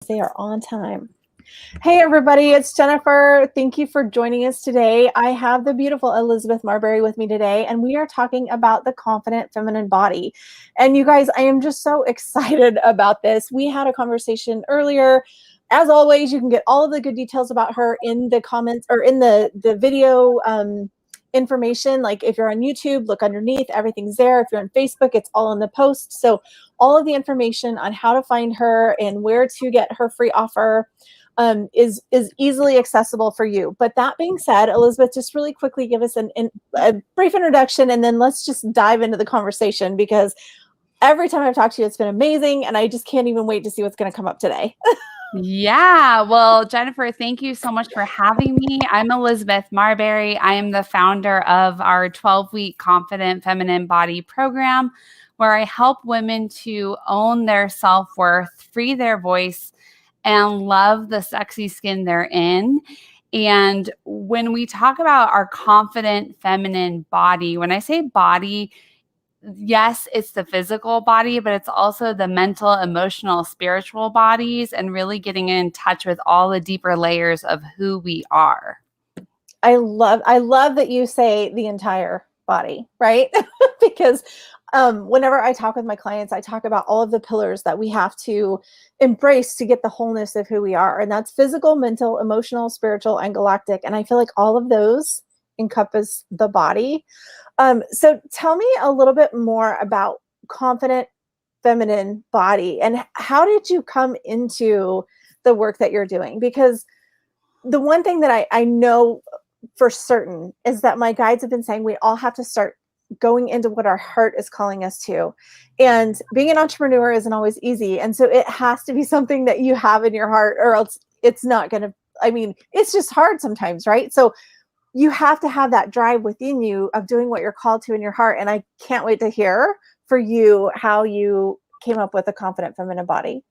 They are on time. Hey, everybody, it's Jennifer. Thank you for joining us today. I have the beautiful Elizabeth Marberry with me today, and we are talking about the confident feminine body. And you guys, I am just so excited about this. We had a conversation earlier. As always, you can get all of the good details about her in the comments or in the video information. Like if you're on YouTube, look underneath, everything's there. If you're on Facebook, it's all in the post. So all of the information on how to find her and where to get her free offer is easily accessible for you. But that being said, Elizabeth, just really quickly give us a brief introduction, and then let's just dive into the conversation, because every time I've talked to you, it's been amazing, and I just can't even wait to see what's going to come up today. Yeah. Well, Jennifer, thank you so much for having me. I'm Elizabeth Marberry. I am the founder of our 12-week Confident Feminine Body program, where I help women to own their self-worth, free their voice, and love the sexy skin they're in. And when we talk about our confident feminine body, when I say body, yes, it's the physical body, but it's also the mental, emotional, spiritual bodies, and really getting in touch with all the deeper layers of who we are. I love that you say the entire body, right? Because whenever I talk with my clients, I talk about all of the pillars that we have to embrace to get the wholeness of who we are. And that's physical, mental, emotional, spiritual, and galactic. And I feel like all of those encompass the body. So tell me a little bit more about confident feminine body, and how did you come into the work that you're doing? Because the one thing that I know for certain is that my guides have been saying we all have to start going into what our heart is calling us to. And being an entrepreneur isn't always easy. And so it has to be something that you have in your heart, or else it's not going to, it's just hard sometimes, right? So you have to have that drive within you of doing what you're called to in your heart. And I can't wait to hear for you how you came up with a confident feminine body.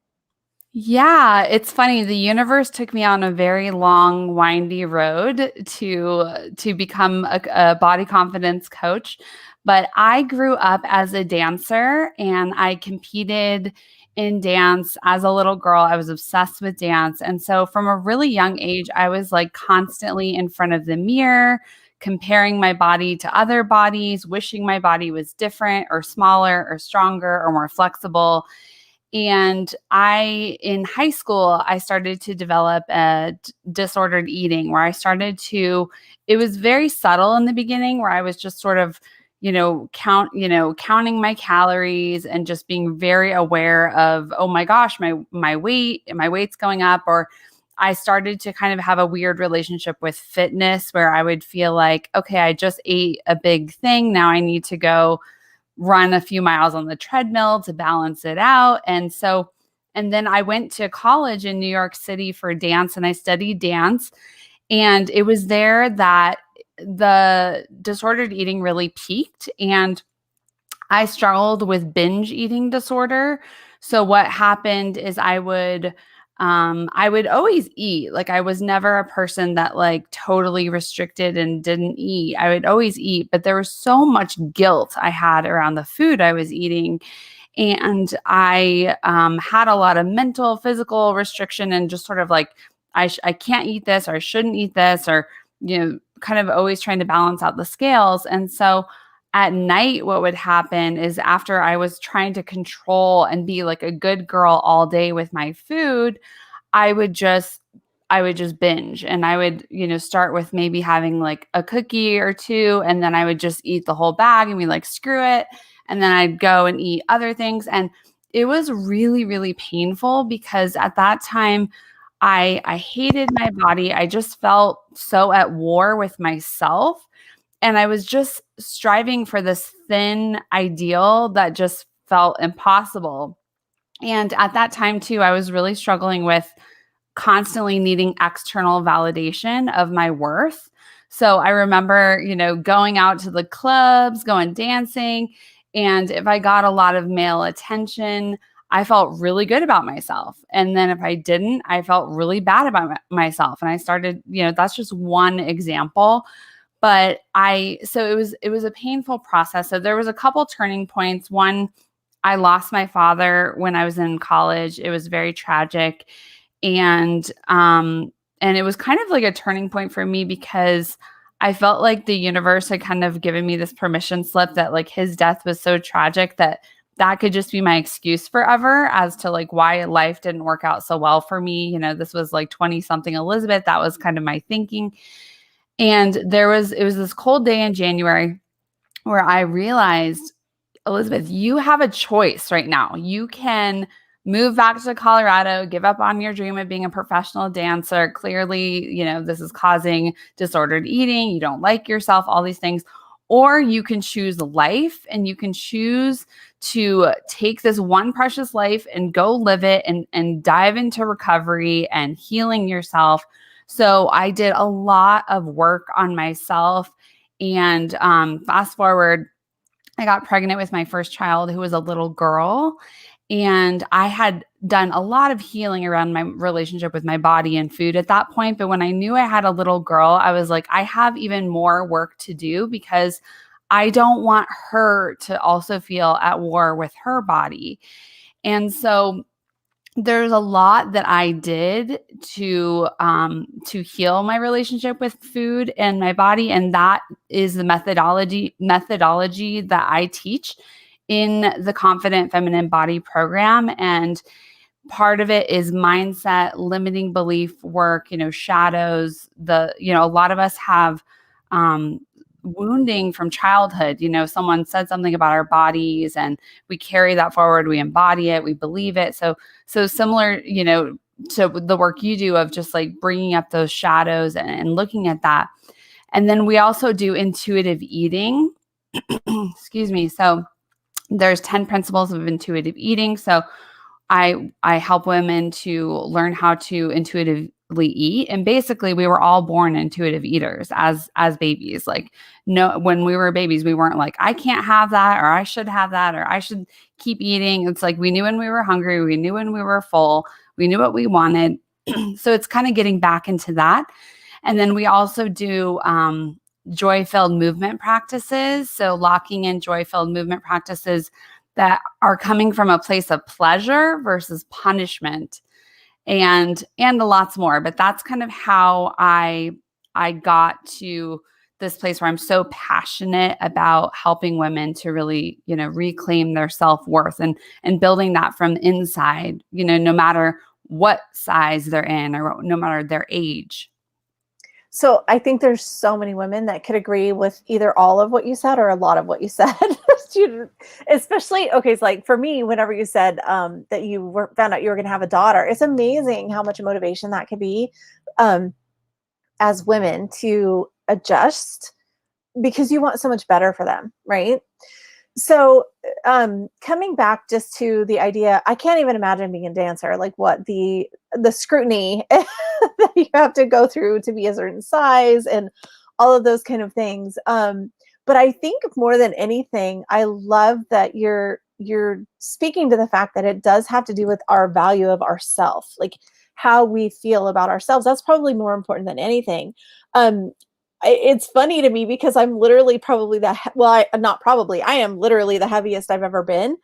Yeah, it's funny. The universe took me on a very long, windy road to become a body confidence coach. But I grew up as a dancer, and I competed in dance as a little girl. I was obsessed with dance. And so from a really young age, I was like constantly in front of the mirror, comparing my body to other bodies, wishing my body was different or smaller or stronger or more flexible. And in high school, I started to develop a disordered eating, where it was very subtle in the beginning, where I was just sort of, counting my calories and just being very aware of, oh my gosh, my weight's going up. Or I started to kind of have a weird relationship with fitness, where I would feel like, okay, I just ate a big thing. Now I need to go run a few miles on the treadmill to balance it out. And then I went to college in New York City for dance, and I studied dance. And it was there that the disordered eating really peaked, and I struggled with binge eating disorder. So what happened is I would always eat. Like, I was never a person that like totally restricted and didn't eat. I would always eat, but there was so much guilt I had around the food I was eating. And I had a lot of mental, physical restriction, and just sort of like, I can't eat this, or I shouldn't eat this, or, kind of always trying to balance out the scales. And so at night, what would happen is, after I was trying to control and be like a good girl all day with my food, I would just binge, and I would, start with maybe having like a cookie or two, and then I would just eat the whole bag and be like, screw it. And then I'd go and eat other things. And it was really, really painful, because at that time I hated my body. I just felt so at war with myself. And I was just striving for this thin ideal that just felt impossible. And at that time too, I was really struggling with constantly needing external validation of my worth. So I remember, going out to the clubs, going dancing, and if I got a lot of male attention, I felt really good about myself. And then if I didn't, I felt really bad about myself. And I started, that's just one example. But so it was a painful process. So there was a couple turning points. One, I lost my father when I was in college. It was very tragic. And it was kind of like a turning point for me because I felt like the universe had kind of given me this permission slip that like his death was so tragic that that could just be my excuse forever as to like why life didn't work out so well for me. You know, this was like 20 something Elizabeth. That was kind of my thinking. And it was this cold day in January where I realized, Elizabeth, you have a choice right now. You can move back to Colorado, give up on your dream of being a professional dancer. Clearly, you know, this is causing disordered eating. You don't like yourself, all these things. Or you can choose life, and you can choose to take this one precious life and go live it and dive into recovery and healing yourself. So I did a lot of work on myself. And fast forward, I got pregnant with my first child, who was a little girl. And I had done a lot of healing around my relationship with my body and food at that point. But when I knew I had a little girl, I was like, I have even more work to do because I don't want her to also feel at war with her body. And so there's a lot that I did to heal my relationship with food and my body, and that is the methodology that I teach in the Confident Feminine Body program. And part of it is mindset, limiting belief work, you know, shadows. A lot of us have wounding from childhood. You know, someone said something about our bodies and we carry that forward, we embody it, we believe it. So similar, you know, to the work you do of just like bringing up those shadows and looking at that. And then we also do intuitive eating. Excuse me. So there's 10 principles of intuitive eating. So I help women to learn how to intuitively eat. And basically we were all born intuitive eaters as babies. Like, no, when we were babies, we weren't like, I can't have that, or I should have that, or I should keep eating. It's like we knew when we were hungry, we knew when we were full, we knew what we wanted. So it's kind of getting back into that. And then we also do joy-filled movement practices. So locking in joy-filled movement practices that are coming from a place of pleasure versus punishment, and lots more. But that's kind of how I got to this place where I'm so passionate about helping women to really, you know, reclaim their self-worth and building that from inside, you know, no matter what size they're in or no matter their age. So I think there's so many women that could agree with either all of what you said or a lot of what you said. Especially, okay, it's like for me, whenever you said that you found out you were going to have a daughter, it's amazing how much motivation that could be as women to adjust because you want so much better for them, right? So coming back just to the idea, I can't even imagine being a dancer, like what the scrutiny that you have to go through to be a certain size and all of those kind of things. But I think more than anything, I love that you're speaking to the fact that it does have to do with our value of ourself, like how we feel about ourselves. That's probably more important than anything. It's funny to me because I'm literally probably I am literally the heaviest I've ever been.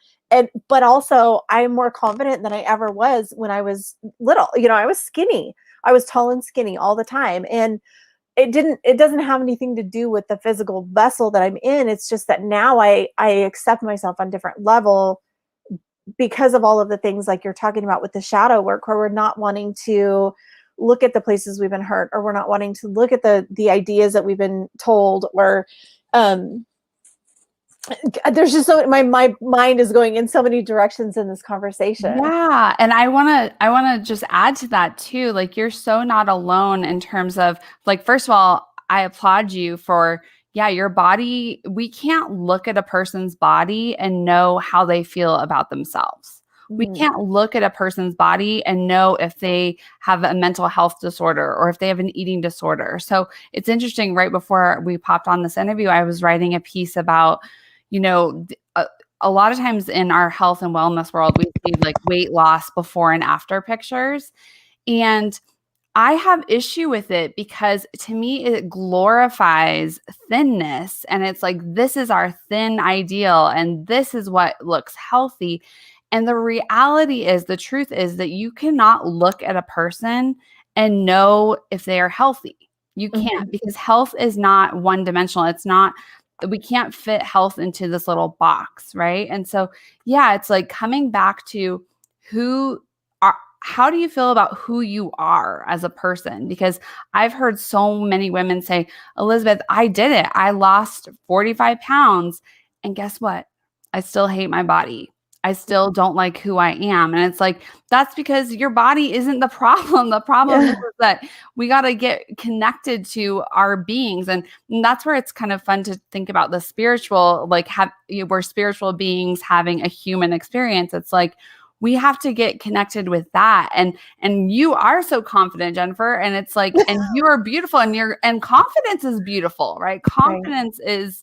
But also I'm more confident than I ever was when I was little. You know, I was skinny. I was tall and skinny all the time. And it doesn't have anything to do with the physical vessel that I'm in. It's just that now I accept myself on different level because of all of the things like you're talking about with the shadow work, where we're not wanting to look at the places we've been hurt, or we're not wanting to look at the ideas that we've been told, or there's just so my mind is going in so many directions in this conversation. Yeah. And I want to just add to that too. Like, you're so not alone in terms of, like, first of all, I applaud you for, yeah, your body. We can't look at a person's body and know how they feel about themselves. We can't look at a person's body and know if they have a mental health disorder or if they have an eating disorder. So it's interesting, right before we popped on this interview, I was writing a piece about, you know, a lot of times in our health and wellness world, we see like weight loss before and after pictures. And I have issue with it because to me, it glorifies thinness. And it's like, this is our thin ideal and this is what looks healthy. And the reality is, the truth is that you cannot look at a person and know if they are healthy. You can't, Mhm. because health is not one dimensional. It's not, we can't fit health into this little box, right? And so, yeah, it's like coming back to who are, how do you feel about who you are as a person? Because I've heard so many women say, Elizabeth, I did it. I lost 45 pounds. And guess what? I still hate my body. I still don't like who I am. And it's like, that's because your body isn't the problem. The problem is Yeah. that we got to get connected to our beings. And that's where it's kind of fun to think about the spiritual, like we're spiritual beings having a human experience. It's like, we have to get connected with that. And you are so confident, Jennifer. And it's like, and you are beautiful, and confidence is beautiful, right? Right. Confidence is,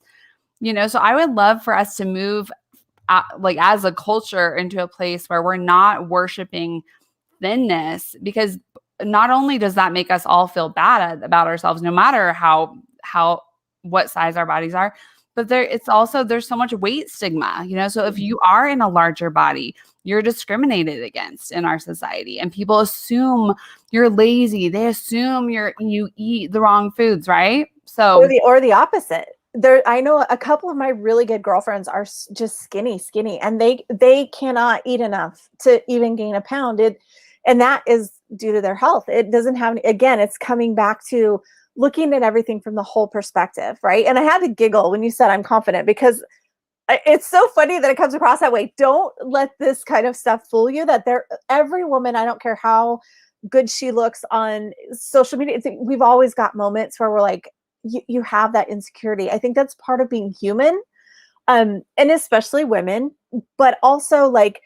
so I would love for us to move like as a culture into a place where we're not worshiping thinness, because not only does that make us all feel bad about ourselves, no matter how what size our bodies are, but it's also, there's so much weight stigma, so if you are in a larger body, you're discriminated against in our society, and people assume you're lazy, they assume you eat the wrong foods, right? Or So the opposite. There, I know a couple of my really good girlfriends are just skinny, and they cannot eat enough to even gain a pound. And that is due to their health. It doesn't have any, again, it's coming back to looking at everything from the whole perspective, right? And I had to giggle when you said I'm confident, because it's so funny that it comes across that way. Don't let this kind of stuff fool you, that every woman, I don't care how good she looks on social media, we've always got moments where we're like, you have that insecurity. I think that's part of being human, and especially women. But also, like,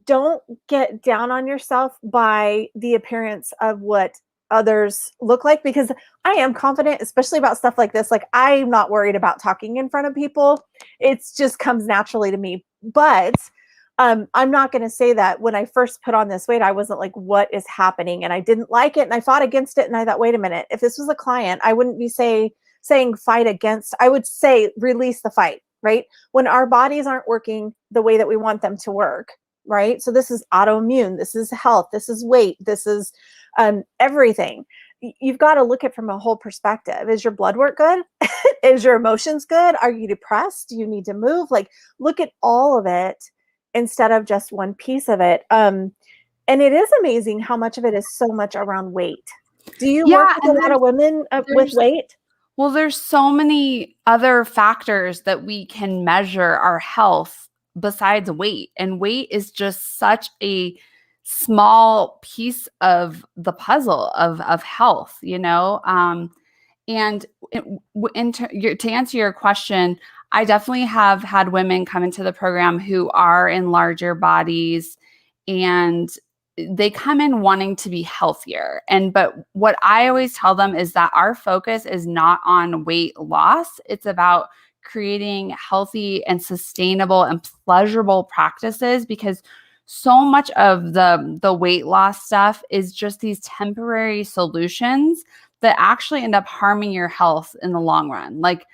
don't get down on yourself by the appearance of what others look like, because I am confident, especially about stuff like this. Like, I'm not worried about talking in front of people. It's just comes naturally to me. But I'm not going to say that when I first put on this weight, I wasn't like, what is happening? And I didn't like it, and I fought against it. And I thought, wait a minute, if this was a client, I wouldn't be saying fight against. I would say release the fight, right? When our bodies aren't working the way that we want them to work, right? So this is autoimmune, this is health, this is weight, this is everything. You've got to look at it from a whole perspective. Is your blood work good? Is your emotions good? Are you depressed? Do you need to move? Like, look at all of it instead of just one piece of it. And it is amazing how much of it is so much around weight. Do you work yeah, with a and lot of women with there's weight? well, there's so many other factors that we can measure our health besides weight. And weight is just such a small piece of the puzzle of health, And to answer your question, I definitely have had women come into the program who are in larger bodies, and they come in wanting to be healthier. But what I always tell them is that our focus is not on weight loss. It's about creating healthy and sustainable and pleasurable practices, because so much of the weight loss stuff is just these temporary solutions that actually end up harming your health in the long run. Like,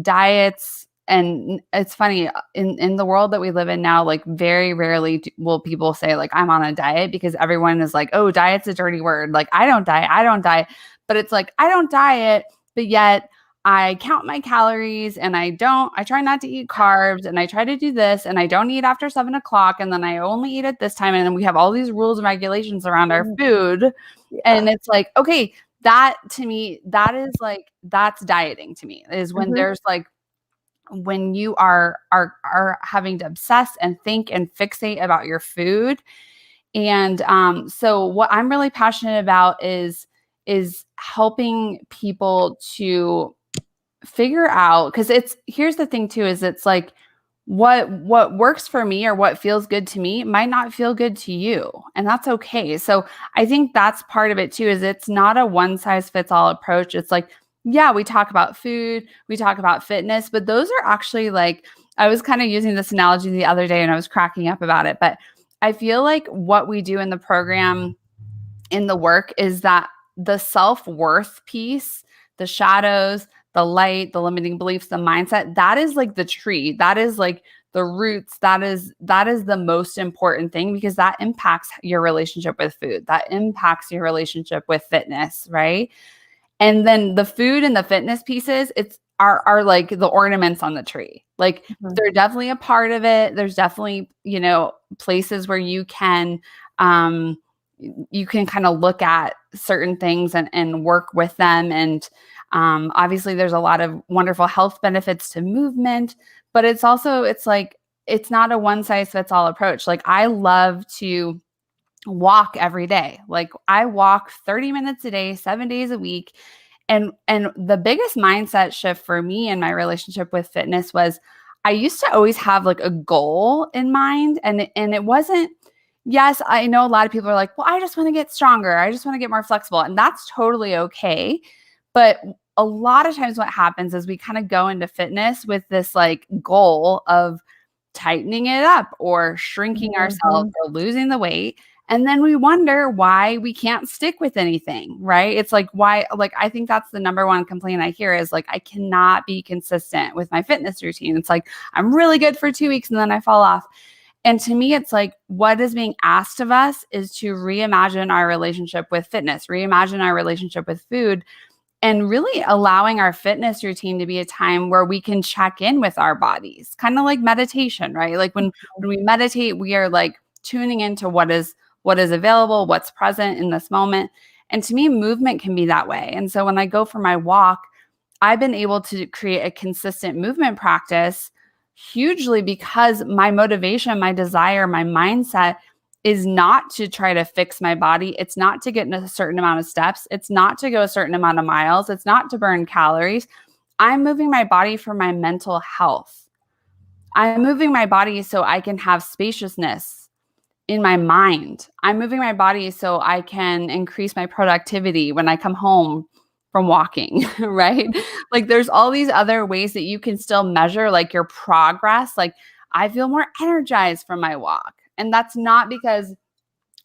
diets. And it's funny, in the world that we live in now, like, very rarely will people say, like, I'm on a diet, because everyone is like, oh, diet's a dirty word. Like, I don't diet. But it's like, I don't diet, but yet I count my calories, and I try not to eat carbs, and I try to do this, and I don't eat after 7 o'clock. And then I only eat at this time. And then we have all these rules and regulations around our Mm, food. yeah. And it's like, okay, that to me, that's dieting to me, is when Mhm. there's like, when you are having to obsess and think and fixate about your food. And so what I'm really passionate about is helping people to figure out, because here's the thing too, is it's like, what works for me or what feels good to me might not feel good to you, and that's okay. So I think that's part of it too, is it's not a one size fits all approach. It's like, yeah, we talk about food, we talk about fitness, but those are actually, like, I was kind of using this analogy the other day and I was cracking up about it, but I feel like what we do in the program, in the work, is that the self-worth piece, the shadows, the light, the limiting beliefs, the mindset, that is like the tree. That is like the roots, that is the most important thing, because that impacts your relationship with food. That impacts your relationship with fitness, right? And then the food and the fitness pieces, are like the ornaments on the tree. Like Mhm. they're definitely a part of it. There's definitely, places where um you can kind of look at certain things and work with them. And obviously there's a lot of wonderful health benefits to movement, but it's like, it's not a one size fits all approach. Like I love to walk every day. Like I walk 30 minutes a day, 7 days a week. And the biggest mindset shift for me in my relationship with fitness was I used to always have like a goal in mind. And it wasn't, yes, I know a lot of people are like, well, I just want to get stronger. I just want to get more flexible. And that's totally okay. But a lot of times what happens is we kind of go into fitness with this like goal of tightening it up or shrinking ourselves Mhm. or losing the weight. And then we wonder why we can't stick with anything, right? It's like, why, like, I think that's the number one complaint I hear is like, I cannot be consistent with my fitness routine. It's like, I'm really good for 2 weeks and then I fall off. And to me, it's like, what is being asked of us is to reimagine our relationship with fitness, reimagine our relationship with food, and really allowing our fitness routine to be a time where we can check in with our bodies, kind of like meditation, right? Like when we meditate, we are like tuning into what is available, what's present in this moment. And to me, movement can be that way. And so when I go for my walk, I've been able to create a consistent movement practice hugely because my motivation, my desire, my mindset is not to try to fix my body. It's not to get in a certain amount of steps. It's not to go a certain amount of miles. It's not to burn calories. I'm moving my body for my mental health. I'm moving my body so I can have spaciousness in my mind. I'm moving my body so I can increase my productivity when I come home from walking, right? Like there's all these other ways that you can still measure like your progress. Like I feel more energized from my walk. And that's not because,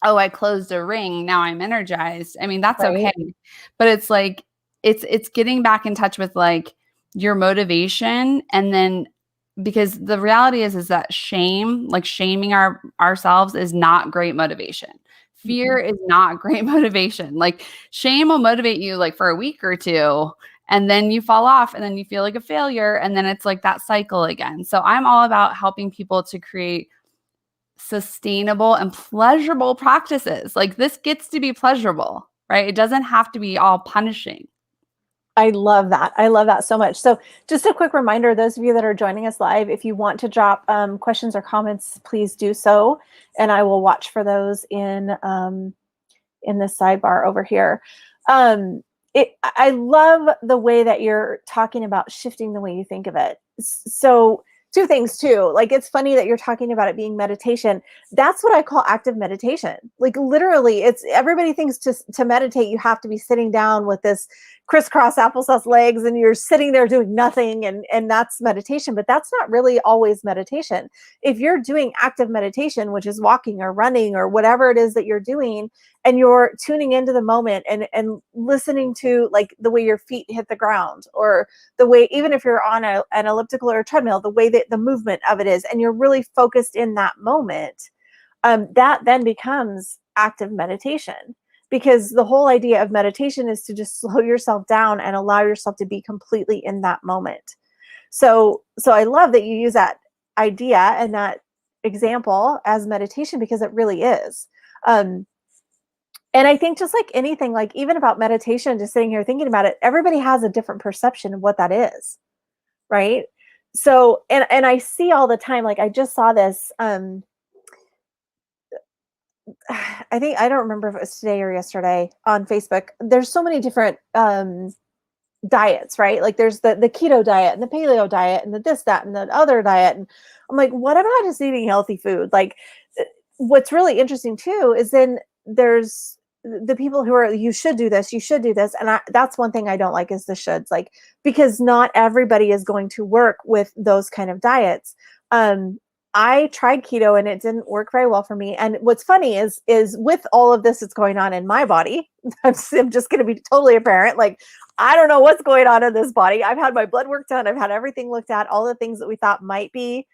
oh, I closed a ring, now I'm energized. I mean, that's Right. okay. But it's like it's getting back in touch with like your motivation. And then because the reality is that shame, like shaming ourselves is not great motivation. Fear Mhm. is not great motivation. Like shame will motivate you like for a week or two, and then you fall off and then you feel like a failure, and then it's like that cycle again. So I'm all about helping people to create sustainable and pleasurable practices. Like this gets to be pleasurable, right? It doesn't have to be all punishing. I love that. I love that so much. So, just a quick reminder, those of you that are joining us live, if you want to drop questions or comments, please do so, and I will watch for those in the sidebar over here. I love the way that you're talking about shifting the way you think of it. So, two things too. Like it's funny that you're talking about it being meditation. That's what I call active meditation. Like literally, it's everybody thinks to meditate you have to be sitting down with this crisscross applesauce legs and you're sitting there doing nothing and that's meditation, but that's not really always meditation. If you're doing active meditation, which is walking or running or whatever it is that you're doing, and you're tuning into the moment and listening to like the way your feet hit the ground or the way, even if you're on an elliptical or a treadmill, the way that the movement of it is, and you're really focused in that moment, that then becomes active meditation, because the whole idea of meditation is to just slow yourself down and allow yourself to be completely in that moment. So I love that you use that idea and that example as meditation, because it really is. um, and I think just like anything, like even about meditation, just sitting here thinking about it, everybody has a different perception of what that is, right? So, and I see all the time, like I just saw this, I think, I don't remember if it was today or yesterday on Facebook. There's so many different diets, right? Like there's the keto diet and the paleo diet and the this, that, and the other diet. And I'm like, what about just eating healthy food? Like what's really interesting too is then there's the people who are, you should do this, you should do this. And that's one thing I don't like is the shoulds, like, because not everybody is going to work with those kind of diets. I tried keto and it didn't work very well for me. And what's funny is with all of this that's going on in my body, I'm just going to be totally apparent. Like, I don't know what's going on in this body. I've had my blood work done. I've had everything looked at, all the things that we thought might be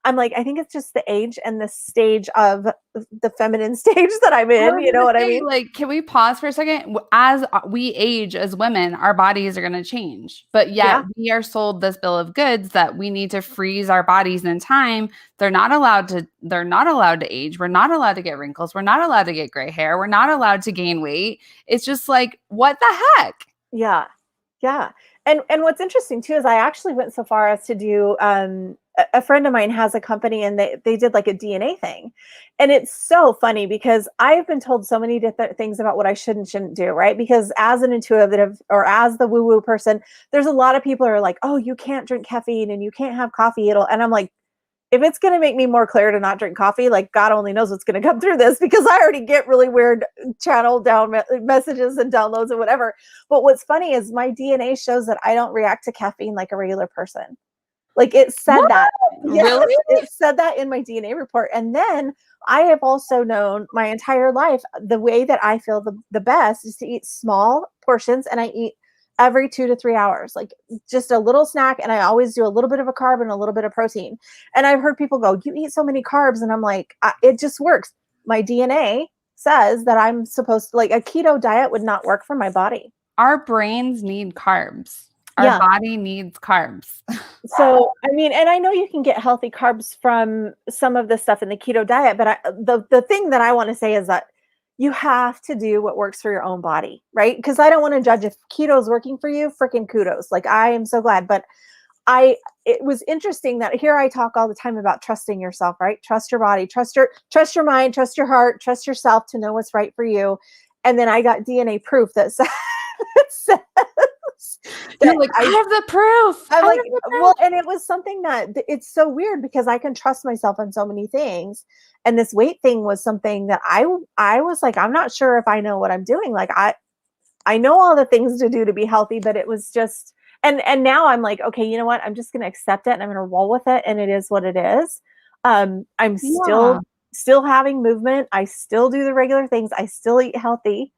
I'm like, I think it's just the age and the stage of the feminine stage that I'm I in. was You know gonna what I say, mean? like, can we pause for a second? As we age as women, our bodies are going to change, but yet Yeah. we are sold this bill of goods that we need to freeze our bodies in time. They're not allowed to. They're not allowed to age. We're not allowed to get wrinkles. We're not allowed to get gray hair. We're not allowed to gain weight. It's just like, what the heck? Yeah. Yeah. And what's interesting too is I actually went so far as to do a friend of mine has a company and they did like a DNA thing. And it's so funny because I've been told so many different things about what I should and shouldn't do, right? Because as an intuitive or as the woo-woo person, there's a lot of people who are like, "Oh, you can't drink caffeine and you can't have coffee." And I'm like, if it's going to make me more clear to not drink coffee, like God only knows what's going to come through this because I already get really weird channel down messages and downloads and whatever. But what's funny is my DNA shows that I don't react to caffeine like a regular person. Like it said What? that. Yes, Really? it said that in my DNA report. And then I have also known my entire life the way that I feel the best is to eat small portions and I eat every 2 to 3 hours, like just a little snack. And I always do a little bit of a carb and a little bit of protein. And I've heard people go, "You eat so many carbs." And I'm like, it just works. My DNA says that I'm supposed to, like, a keto diet would not work for my body. Our brains need carbs. Our Yeah. body needs carbs. So, I mean, and I know you can get healthy carbs from some of the stuff in the keto diet, but the thing that I want to say is that you have to do what works for your own body, right? Because I don't want to judge if keto is working for you. Freaking kudos! Like I am so glad, but it was interesting that here I talk all the time about trusting yourself, right? Trust your body, trust your mind, trust your heart, trust yourself to know what's right for you. And then I got DNA proof that says You're that like, I I have the proof. I'm I like, have the well, proof. and it was something that it's so weird because I can trust myself on so many things. And this weight thing was something that I was like, I'm not sure if I know what I'm doing. Like I know all the things to do to be healthy, but it was just and now I'm like, okay, you know what? I'm just gonna accept it and I'm gonna roll with it and it is what it is. I'm Yeah. still having movement. I still do the regular things. I still eat healthy,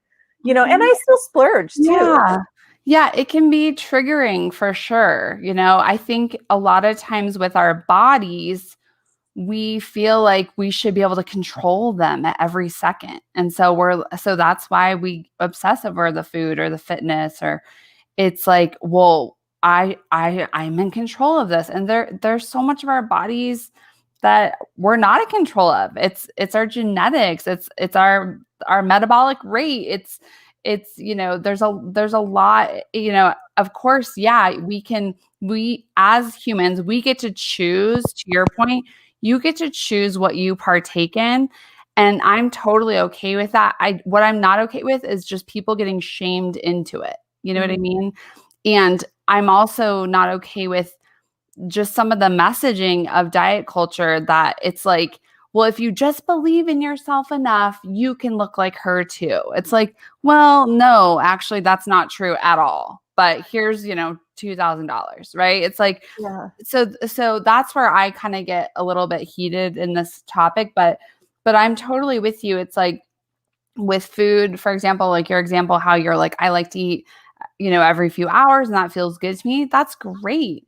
and Mhm. I still splurge too. Yeah. Yeah, it can be triggering for sure. I think a lot of times with our bodies, we feel like we should be able to control them at every second. And so that's why we obsess over the food or the fitness, or it's like, well, I'm in control of this. And there's so much of our bodies that we're not in control of. It's our genetics, it's our metabolic rate. It's there's a lot, of course, yeah, we as humans, we get to choose, to your point, you get to choose what you partake in. And I'm totally okay with that. What I'm not okay with is just people getting shamed into it. You know what I Mhm. mean? And I'm also not okay with just some of the messaging of diet culture that it's like, well, if you just believe in yourself enough, you can look like her too. It's like, well, no, actually, that's not true at all. But here's, $2,000, right? It's like, Yeah. so that's where I kind of get a little bit heated in this topic, but I'm totally with you. It's like with food, for example, like your example, how you're like, I like to eat every few hours and that feels good to me. That's great.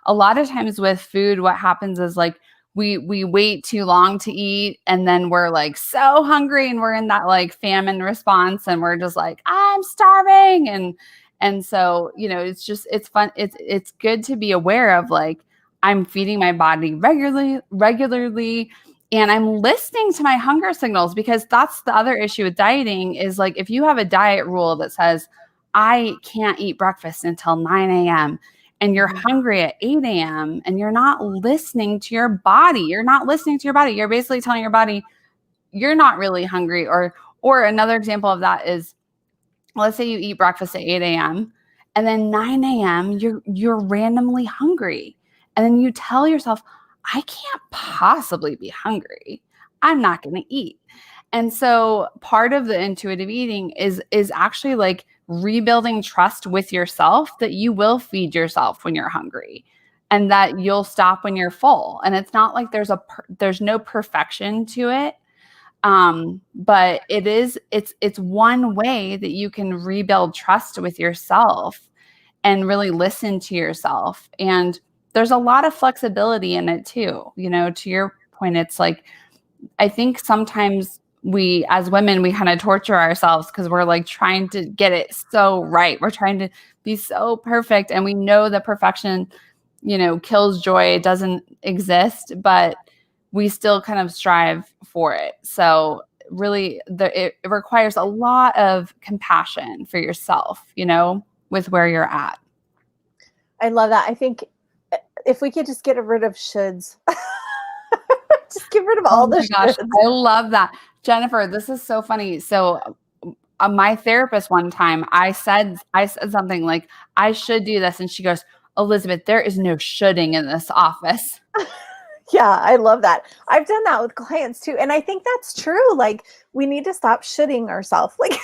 A lot of times with food, what happens is like we wait too long to eat and then we're like so hungry and we're in that like famine response and we're just like, I'm starving. And so, it's fun. It's good to be aware of like, I'm feeding my body regularly, and I'm listening to my hunger signals, because that's the other issue with dieting is like, if you have a diet rule that says, I can't eat breakfast until 9 a.m. and you're Mhm. hungry at 8 a.m. and you're not listening to your body. You're not listening to your body. You're basically telling your body you're not really hungry. Or another example of that is, let's say you eat breakfast at 8 a.m. and then 9 a.m. you're randomly hungry. And then you tell yourself, I can't possibly be hungry. I'm not going to eat. And so part of the intuitive eating is actually like rebuilding trust with yourself that you will feed yourself when you're hungry and that you'll stop when you're full. And it's not like there's no perfection to it. But it's one way that you can rebuild trust with yourself and really listen to yourself. And there's a lot of flexibility in it too. You know, to your point, it's like, I think sometimes we, as women, we kind of torture ourselves because we're like trying to get it so right. We're trying to be so perfect. And we know that perfection, you know, kills joy. It doesn't exist, but we still kind of strive for it. So really it requires a lot of compassion for yourself, you know, with where you're at. I love that. I think if we could just get rid of shoulds, just get rid of Oh all the my gosh, shoulds. I love that. Jennifer, this is so funny. So my therapist one time, I said something like, I should do this. And she goes, Elizabeth, there is no shoulding in this office. Yeah, I love that. I've done that with clients too. And I think that's true. Like, we need to stop shitting ourselves. Like,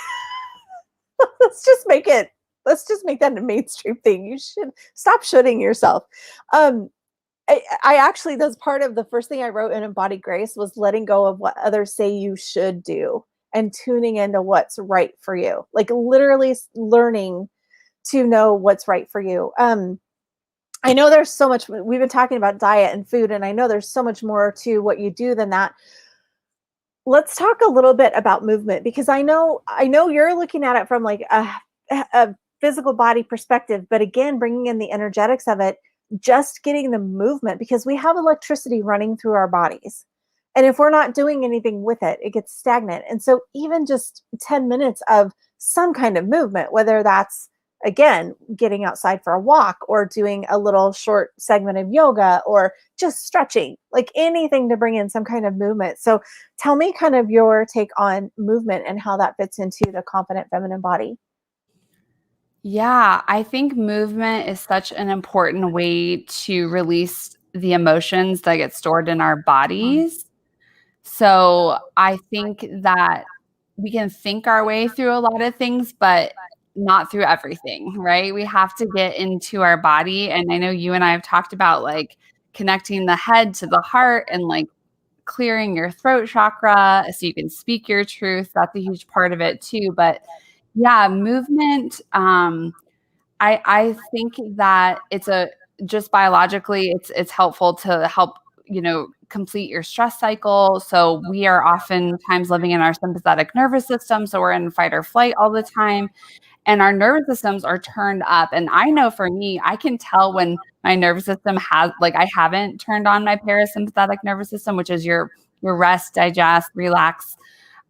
let's just make it, let's just make that a mainstream thing. You should stop shitting yourself. Um, I actually, that's part of the first thing I wrote in Embodied Grace was letting go of what others say you should do and tuning into what's right for you. Like, literally learning to know what's right for you. I know there's so much, we've been talking about diet and food, and I know there's so much more to what you do than that. Let's talk a little bit about movement, because I know you're looking at it from like a physical body perspective, but again, bringing in the energetics of it, just getting the movement, because we have electricity running through our bodies. And if we're not doing anything with it, it gets stagnant. And so even just 10 minutes of some kind of movement, whether that's again getting outside for a walk or doing a little short segment of yoga or just stretching, like anything to bring in some kind of movement. So tell me kind of your take on movement and how that fits into the confident feminine body. Yeah, I think movement is such an important way to release the emotions that get stored in our bodies. So I think that we can think our way through a lot of things, but not through everything, right? We have to get into our body. And I know you and I have talked about like connecting the head to the heart and like clearing your throat chakra so you can speak your truth. That's a huge part of it too. But yeah, movement. I think that it's a just biologically it's helpful to help, you know, complete your stress cycle. So we are oftentimes living in our sympathetic nervous system. So we're in fight or flight all the time. And our nervous systems are turned up. And I know for me, I can tell when my nervous system has like I haven't turned on my parasympathetic nervous system, which is your rest, digest, relax.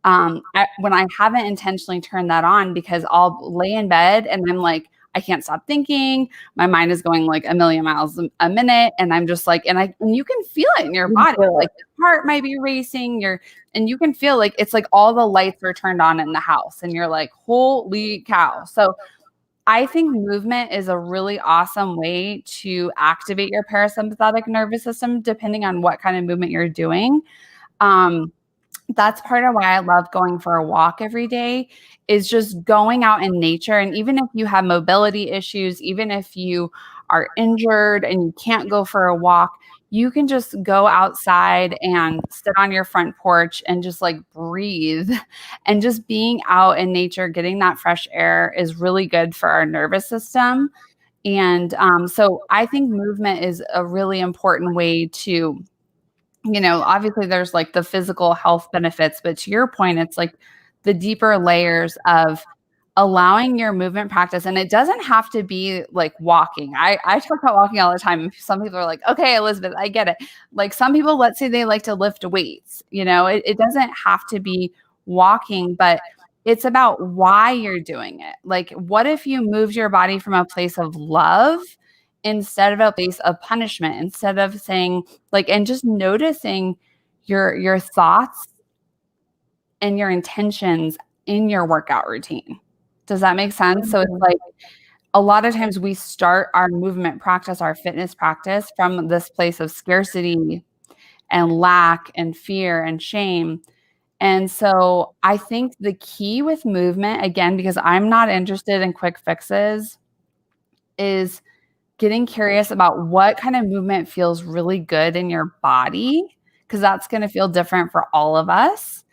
When I haven't intentionally turned that on, because I'll lay in bed and I'm like, I can't stop thinking. My mind is going like a million miles a minute. And I'm just like, and you can feel it in your You body. feel Like it. your heart might be racing, and you can feel like it's like all the lights are turned on in the house. And you're like, holy cow. So I think movement is a really awesome way to activate your parasympathetic nervous system, depending on what kind of movement you're doing. Um, that's part of why I love going for a walk every day, is just going out in nature. And even if you have mobility issues, even if you are injured and you can't go for a walk, you can just go outside and sit on your front porch and just like breathe. And just being out in nature, getting that fresh air is really good for our nervous system. And so I think movement is a really important way to, you know, obviously there's like the physical health benefits, but to your point, it's like the deeper layers of allowing your movement practice. And it doesn't have to be like walking. I talk about walking all the time. Some people are like, okay, Elizabeth, I get it. Like some people, let's say they like to lift weights, you know, it doesn't have to be walking, but it's about why you're doing it. Like, what if you moved your body from a place of love instead of a place of punishment, instead of saying, like, and just noticing your thoughts and your intentions in your workout routine. Does that make sense? So it's like a lot of times we start our movement practice, our fitness practice from this place of scarcity and lack and fear and shame. And so I think the key with movement, again, because I'm not interested in quick fixes, is getting curious about what kind of movement feels really good in your body, because that's going to feel different for all of us.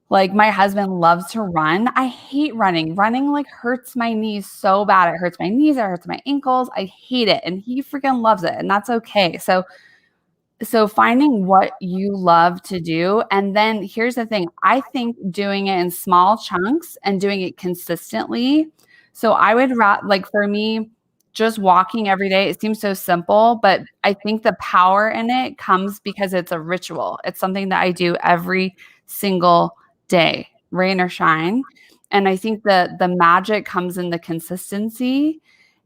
Like my husband loves to run. I hate running. Running like hurts my knees so bad. It hurts my knees, it hurts my ankles. I hate it. And he freaking loves it. And that's okay. So finding what you love to do. And then here's the thing. I think doing it in small chunks and doing it consistently. So I would like for me, just walking every day, it seems so simple, but I think the power in it comes because it's a ritual. It's something that I do every single day, rain or shine. And I think the magic comes in the consistency,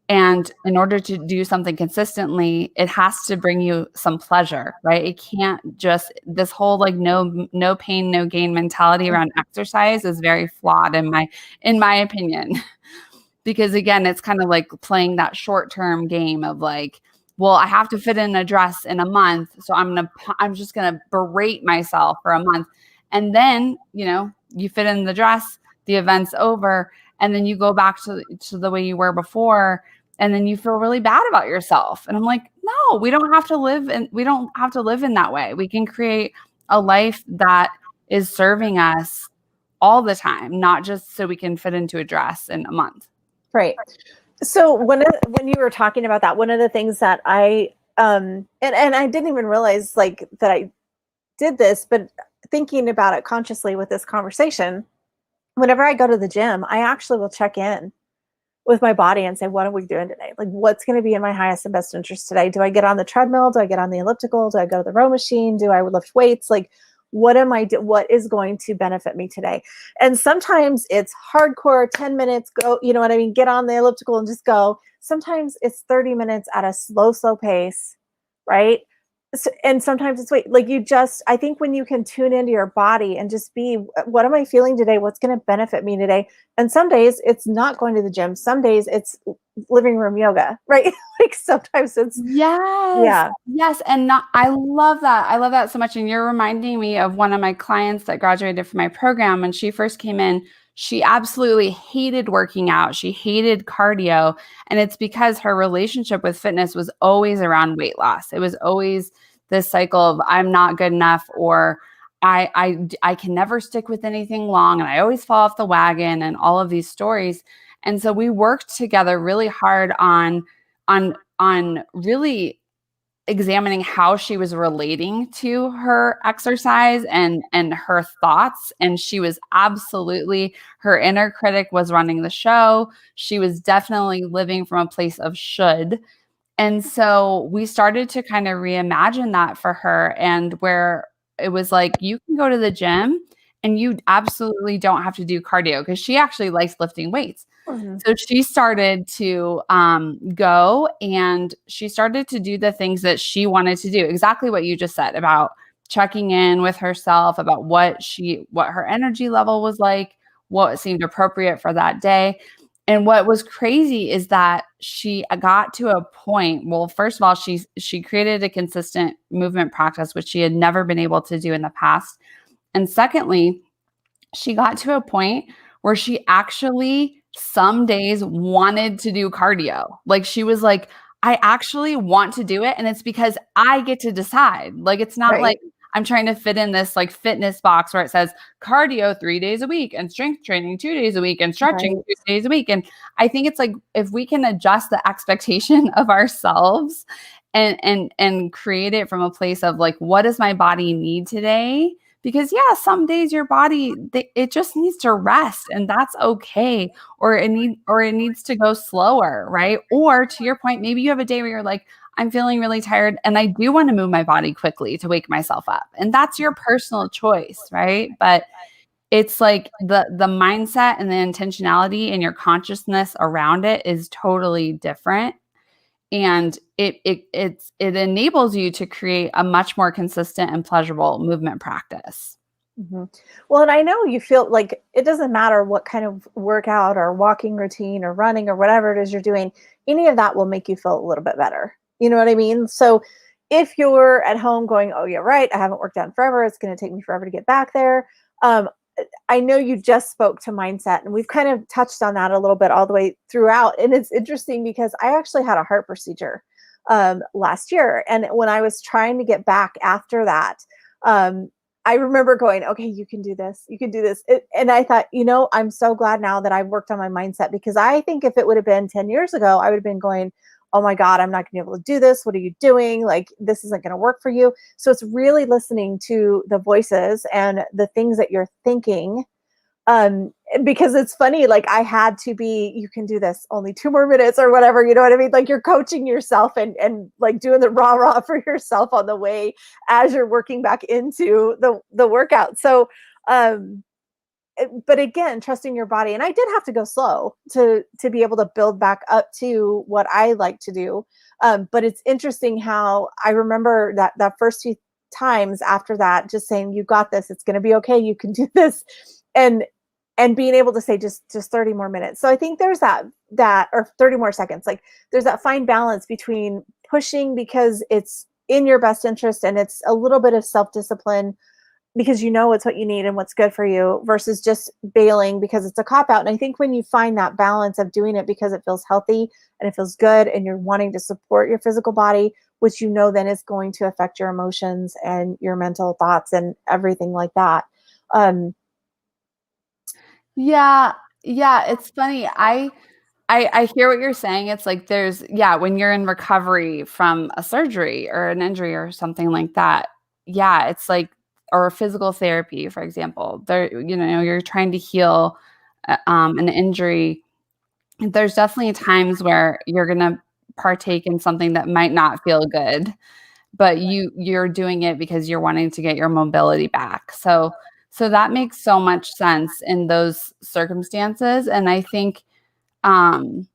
and in order to do something consistently, it has to bring you some pleasure, right? It can't just this whole like no pain, no gain mentality around exercise is very flawed in my opinion. Because again, it's kind of like playing that short-term game of like, well, I have to fit in a dress in a month, so I'm just gonna berate myself for a month. And then, you fit in the dress, the event's over, and then you go back to the way you were before, and then you feel really bad about yourself. And I'm like, no, we don't have to live in that way. We can create a life that is serving us all the time, not just so we can fit into a dress in a month. Right. So when you were talking about that, one of the things that I and I didn't even realize like that I did this, but thinking about it consciously with this conversation, whenever I go to the gym, I actually will check in with my body and say, what are we doing today? Like, what's going to be in my highest and best interest today? Do I get on the treadmill? Do I get on the elliptical? Do I go to the row machine? Do I lift weights? Like, what is going to benefit me today? And sometimes it's hardcore 10 minutes, go, you know what I mean? Get on the elliptical and just go. Sometimes it's 30 minutes at a slow pace, right? And sometimes it's wait, like I think when you can tune into your body and just be, what am I feeling today? What's going to benefit me today? And some days it's not going to the gym. Some days it's living room yoga, right? Like sometimes it's, Yes. yeah. Yes. And I love that. I love that so much. And you're reminding me of one of my clients that graduated from my program. When she first came in, she absolutely hated working out. She hated cardio. And it's because her relationship with fitness was always around weight loss. It was always this cycle of I'm not good enough, or I can never stick with anything long, and I always fall off the wagon, and all of these stories. And so we worked together really hard on really examining how she was relating to her exercise and her thoughts. And she was absolutely, her inner critic was running the show. She was definitely living from a place of should. And so we started to kind of reimagine that for her, and where it was like, you can go to the gym and you absolutely don't have to do cardio, because she actually likes lifting weights. Mhm. So she started to go, and she started to do the things that she wanted to do. Exactly what you just said about checking in with herself, about what her energy level was like, what seemed appropriate for that day. And what was crazy is that she got to a point, well, first of all, she created a consistent movement practice, which she had never been able to do in the past. And secondly, she got to a point where she actually some days wanted to do cardio. Like she was like, I actually want to do it. And it's because I get to decide. Like it's not like Right. I'm trying to fit in this like fitness box where it says cardio 3 days a week and strength training 2 days a week and stretching Right. 2 days a week. And I think it's like if we can adjust the expectation of ourselves and create it from a place of like, what does my body need today? Because yeah, some days your body it just needs to rest, and that's okay. Or it needs to go slower, right? Or to your point, maybe you have a day where you're like, I'm feeling really tired and I do want to move my body quickly to wake myself up. And that's your personal choice, right? But it's like the mindset and the intentionality and your consciousness around it is totally different. And it enables you to create a much more consistent and pleasurable movement practice. Mhm. Well, and I know you feel like it doesn't matter what kind of workout or walking routine or running or whatever it is you're doing, any of that will make you feel a little bit better. You know what I mean? So if you're at home going, oh, yeah, right, I haven't worked out in forever, it's going to take me forever to get back there. Um, I know you just spoke to mindset, and we've kind of touched on that a little bit all the way throughout. And it's interesting because I actually had a heart procedure last year. And when I was trying to get back after that, um, I remember going, okay, you can do this. You can do this. And I thought, I'm so glad now that I've worked on my mindset, because I think if it would have been 10 years ago, I would have been going, oh my God, I'm not going to be able to do this. What are you doing? Like, this isn't going to work for you. So it's really listening to the voices and the things that you're thinking. Because it's funny, like I had to be, you can do this, only 2 more minutes or whatever, you know what I mean? Like you're coaching yourself and like doing the rah for yourself on the way as you're working back into the workout. So, um, but again, trusting your body. And I did have to go slow to be able to build back up to what I like to do. But it's interesting how I remember that first few times after that, just saying, you got this, it's going to be okay. You can do this. And being able to say just 30 more minutes. So I think there's that or 30 more seconds. Like there's that fine balance between pushing because it's in your best interest and it's a little bit of self-discipline because it's what you need and what's good for you, versus just bailing because it's a cop out. And I think when you find that balance of doing it because it feels healthy and it feels good and you're wanting to support your physical body, which then is going to affect your emotions and your mental thoughts and everything like that. Yeah. Yeah. It's funny. I hear what you're saying. It's like when you're in recovery from a surgery or an injury or something like that. Yeah. It's like, or physical therapy, for example, you're trying to heal an injury. There's definitely times where you're going to partake in something that might not feel good, but you're doing it because you're wanting to get your mobility back. So that makes so much sense in those circumstances. And I think um,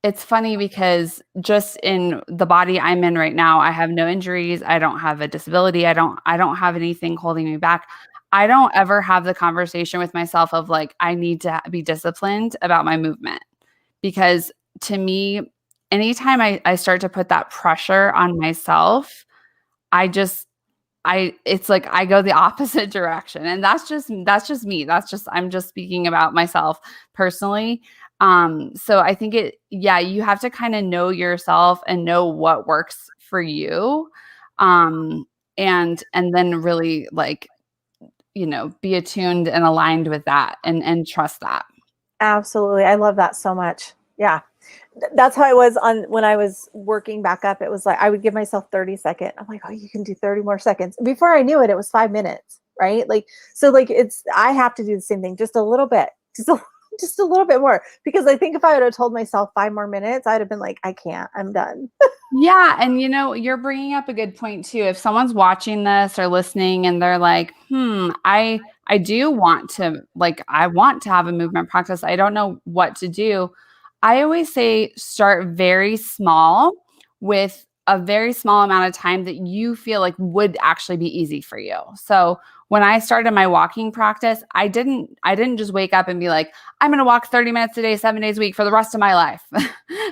it's funny because just in the body I'm in right now, I have no injuries. I don't have a disability. I don't have anything holding me back. I don't ever have the conversation with myself of like, I need to be disciplined about my movement, because to me, anytime I start to put that pressure on myself, I just it's like I go the opposite direction. And that's just me. I'm just speaking about myself personally. So I think you have to kind of know yourself and know what works for you. Um, and then really like, be attuned and aligned with that and trust that. Absolutely. I love that so much. Yeah. That's how I was when I was working back up. It was like I would give myself 30 seconds. I'm like, oh, you can do 30 more seconds. Before I knew it, it was 5 minutes, right? Like, so like I have to do the same thing, just a little bit, just a little bit more. Because I think if I would have told myself 5 more minutes, I'd have been like, I can't, I'm done. Yeah, and you're bringing up a good point too. If someone's watching this or listening and they're like, I do want to I want to have a movement practice. I don't know what to do." I always say start very small with a very small amount of time that you feel like would actually be easy for you. So, when I started my walking practice, I didn't just wake up and be like, I'm going to walk 30 minutes a day, 7 days a week for the rest of my life.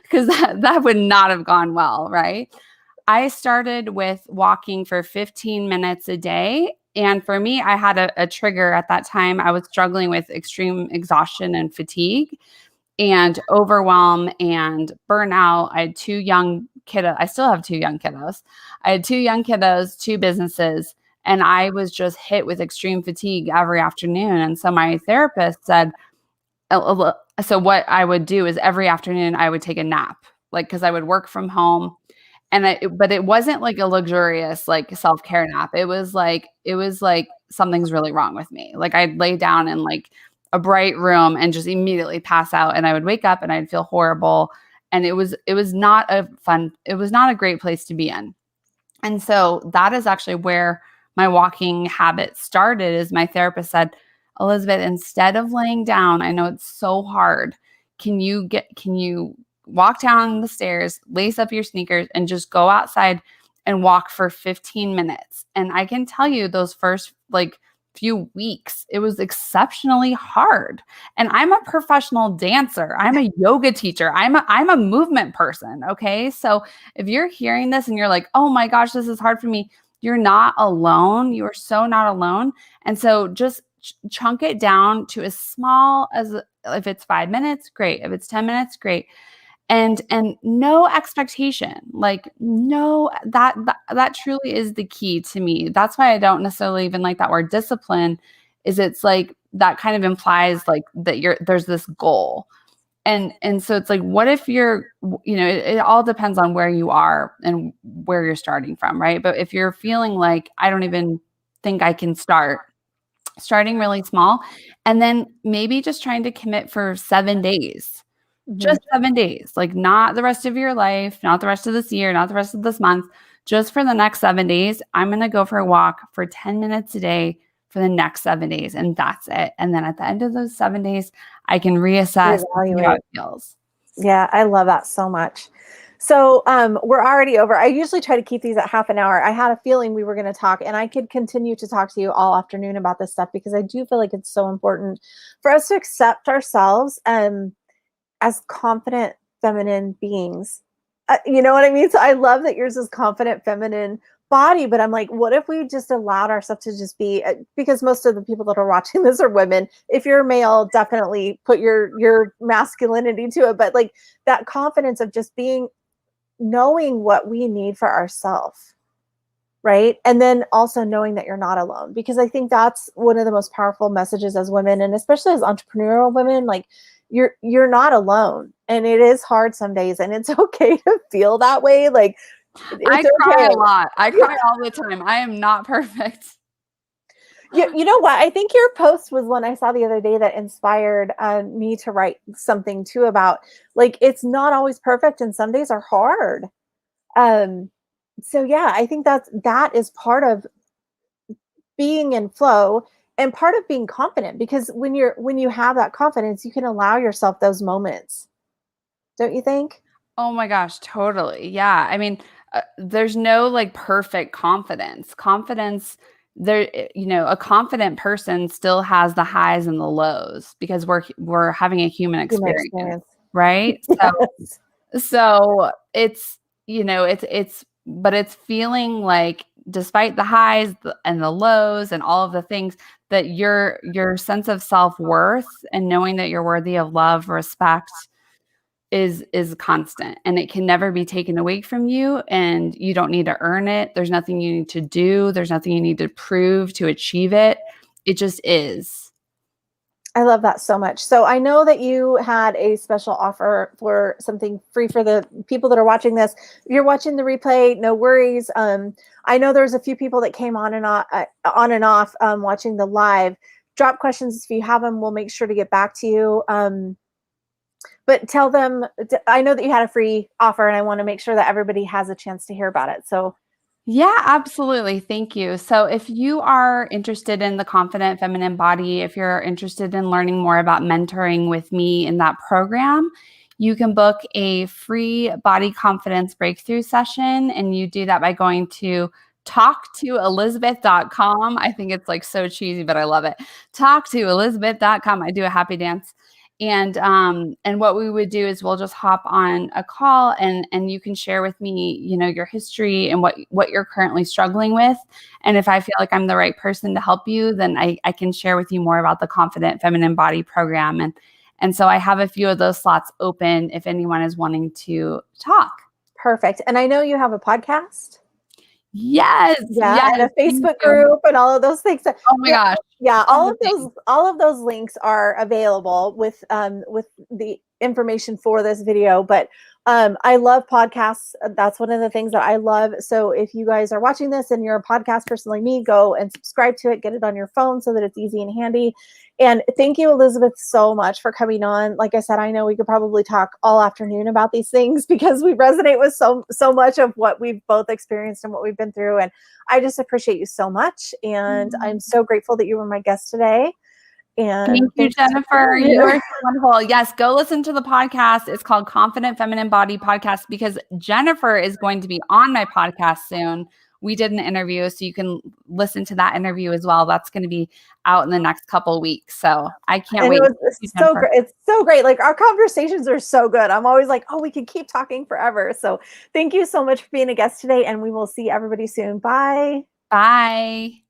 Because that would not have gone well, right? I started with walking for 15 minutes a day. And for me, I had a trigger at that time. I was struggling with extreme exhaustion and fatigue and overwhelm and burnout. I had two young kiddos. I still have two young kiddos. I had two young kiddos, two businesses, and I was just hit with extreme fatigue every afternoon. And so my therapist said, so what I would do is every afternoon I would take a nap, like, because I would work from home. But it wasn't like a luxurious like self-care nap. It was like something's really wrong with me. Like I'd lay down in like a bright room and just immediately pass out, and I would wake up and I'd feel horrible. And it was not a great place to be in. And so that is actually where my walking habit started. Is my therapist said, Elizabeth, instead of laying down, I know it's so hard. Can you walk down the stairs, lace up your sneakers, and just go outside and walk for 15 minutes? And I can tell you those first few weeks, it was exceptionally hard. And I'm a professional dancer. I'm a yoga teacher. I'm a movement person. Okay. So if you're hearing this and you're like, oh my gosh, this is hard for me, you're not alone. You are so not alone. And so just chunk it down to as small as, if it's 5 minutes, great. If it's 10 minutes, great. and no expectation. Like no, that truly is the key to me. That's why I don't necessarily even like that word discipline, is it's like that kind of implies like that there's this goal. And so it's like, what if it all depends on where you are and where you're starting from, right? But if you're feeling like I don't even think I can starting really small, and then maybe just trying to commit for 7 days, just 7 days, like not the rest of your life, not the rest of this year, not the rest of this month, just for the next 7 days. I'm going to go for a walk for 10 minutes a day for the next 7 days. And that's it. And then at the end of those 7 days, I can reassess and see how it feels. Yeah, I love that so much. So we're already over. I usually try to keep these at half an hour. I had a feeling we were going to talk, and I could continue to talk to you all afternoon about this stuff, because I do feel like it's so important for us to accept ourselves as confident feminine beings. You know what I mean? So I love that yours is confident feminine body, but I'm like, what if we just allowed ourselves to just be, because most of the people that are watching this are women. If you're male, definitely put your masculinity to it, but like that confidence of just knowing what we need for ourselves, right? And then also knowing that you're not alone, because I think that's one of the most powerful messages as women, and especially as entrepreneurial women. Like you're not alone, and it is hard some days, and it's okay to feel that way. Like I cry a lot. I cry all the time. I am not perfect. You know what? I think your post was one I saw the other day that inspired me to write something too about, like, it's not always perfect and some days are hard. So yeah, I think that is part of being in flow and part of being confident, because when you have that confidence, you can allow yourself those moments. Don't you think? Oh my gosh, totally. Yeah. I mean, there's no like perfect confidence. A confident person still has the highs and the lows, because we're having a human experience, right? Yes. So but it's feeling like, despite the highs and the lows and all of the things, that your sense of self-worth and knowing that you're worthy of love, respect, is constant, and it can never be taken away from you, and you don't need to earn it. There's nothing you need to do. There's nothing you need to prove to achieve it. It just is. I love that so much. So I know that you had a special offer for something free for the people that are watching this. If you're watching the replay, no worries. I know there's a few people that came on and off watching the live. Drop questions if you have them. We'll make sure to get back to you. But tell them, I know that you had a free offer, and I want to make sure that everybody has a chance to hear about it. So yeah, absolutely. Thank you. So if you are interested in the confident feminine body, if you're interested in learning more about mentoring with me in that program, you can book a free body confidence breakthrough session. And you do that by going to talktoelizabeth.com. I think it's like so cheesy, but I love it. Talktoelizabeth.com. I do a happy dance. And what we would do is we'll just hop on a call, and you can share with me, your history and what you're currently struggling with. And if I feel like I'm the right person to help you, then I can share with you more about the Confident Feminine Body program. And so I have a few of those slots open if anyone is wanting to talk. perfect. And I know you have a podcast. Yes. Yeah, yes, and a Facebook group and all of those things. Oh my gosh. Yeah, all of those links are available with the information for this video. But I love podcasts. That's one of the things that I love. So if you guys are watching this and you're a podcast person like me, go and subscribe to it, get it on your phone so that it's easy and handy. And thank you, Elizabeth, so much for coming on. Like I said, I know we could probably talk all afternoon about these things, because we resonate with so much of what we've both experienced and what we've been through. And I just appreciate you so much. And I'm so grateful that you were my guest today. And thank you, Jennifer. You are so wonderful. Yes, go listen to the podcast. It's called Confident Feminine Body Podcast, because Jennifer is going to be on my podcast soon. We did an interview, so you can listen to that interview as well. That's going to be out in the next couple of weeks. So I can't wait. It's so great. It's so great. Like, our conversations are so good. I'm always like, oh, we can keep talking forever. So thank you so much for being a guest today, and we will see everybody soon. Bye. Bye.